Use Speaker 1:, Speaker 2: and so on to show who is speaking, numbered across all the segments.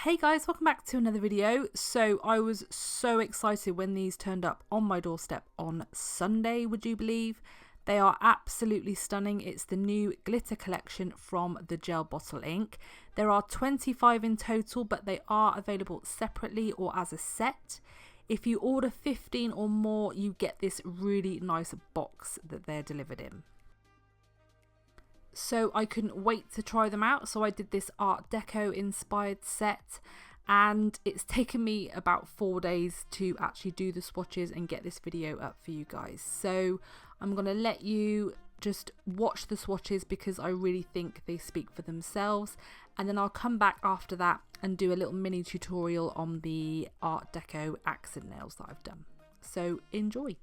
Speaker 1: Hey guys, welcome back to another video. So I was so excited when these turned up on my doorstep on Sunday, would you believe? They are absolutely stunning. It's the new glitter collection from the Gel Bottle Ink. There are 25 in total, but they are available separately or as a set. If you order 15 or more, you get this really nice box that they're delivered in. So I couldn't wait to try them out, so I did this Art Deco inspired set, and it's taken me about 4 days to actually do the swatches and get this video up for you guys. So I'm going to let you just watch the swatches because I really think they speak for themselves, and then I'll come back after that and do a little mini tutorial on the Art Deco accent nails that I've done. So enjoy.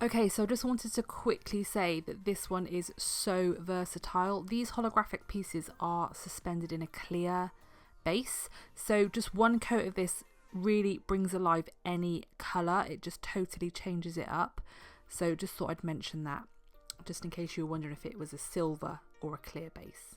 Speaker 1: Okay, so I just wanted to quickly say that this one is so versatile. These holographic pieces are suspended in a clear base, so just one coat of this really brings alive any colour. It just totally changes it up. So just thought I'd mention that, just in case you were wondering if it was a silver or a clear base.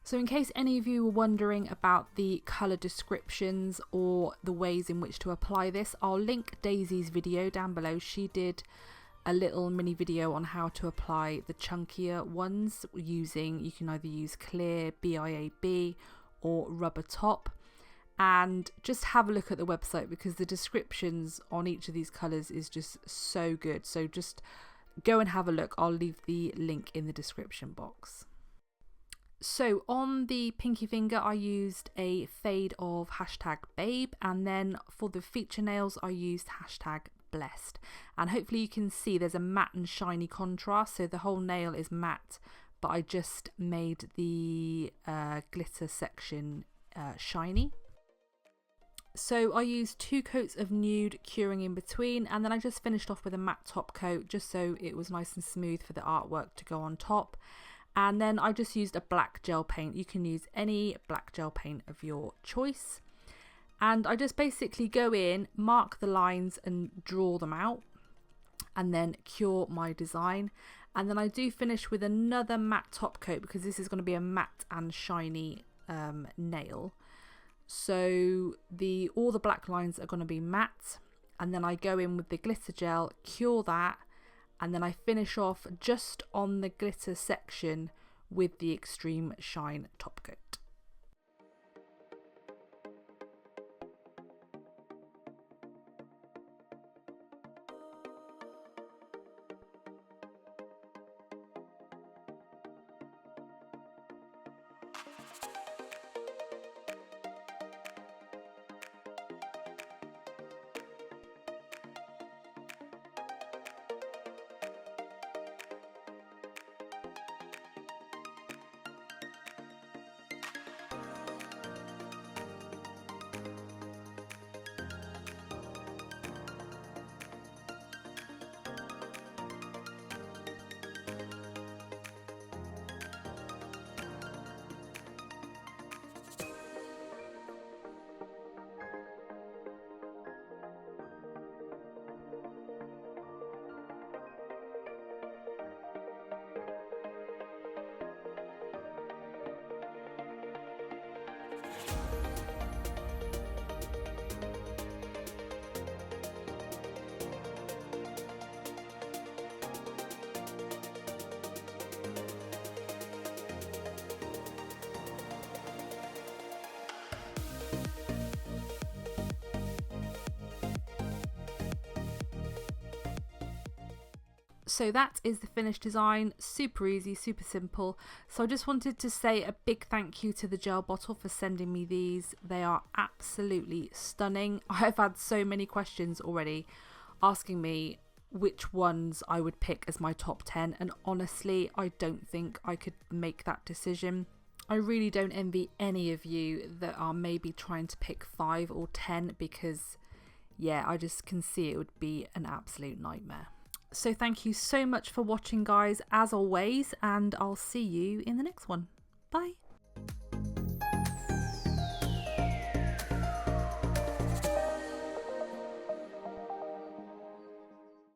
Speaker 1: So in case any of you were wondering about the colour descriptions or the ways in which to apply this, I'll link Daisy's video down below. She did a little mini video on how to apply the chunkier ones using, you can either use clear, BIAB or rubber top. And just have a look at the website because the descriptions on each of these colours is just so good. So just go and have a look. I'll leave the link in the description box. So on the pinky finger I used a fade of #babe, and then for the feature nails I used #blessed, and hopefully you can see there's a matte and shiny contrast, so the whole nail is matte but I just made the glitter section shiny. So I used 2 coats of nude curing in between, and then I just finished off with a matte top coat just so it was nice and smooth for the artwork to go on top. And then I just used a black gel paint. You can use any black gel paint of your choice. And I just basically go in, mark the lines and draw them out, and then cure my design. And then I do finish with another matte top coat because this is going to be a matte and shiny nail. So all the black lines are going to be matte, and then I go in with the glitter gel, cure that, and then I finish off just on the glitter section with the extreme shine top coat. So that is the finished design, super easy, super simple. So I just wanted to say a big thank you to the gel bottle for sending me these. They are absolutely stunning. I've had so many questions already asking me which ones I would pick as my top 10, and honestly I don't think I could make that decision. I really don't envy any of you that are maybe trying to pick 5 or 10 because yeah, I just can see it would be an absolute nightmare. So thank you so much for watching guys, as always, and I'll see you in the next one. Bye.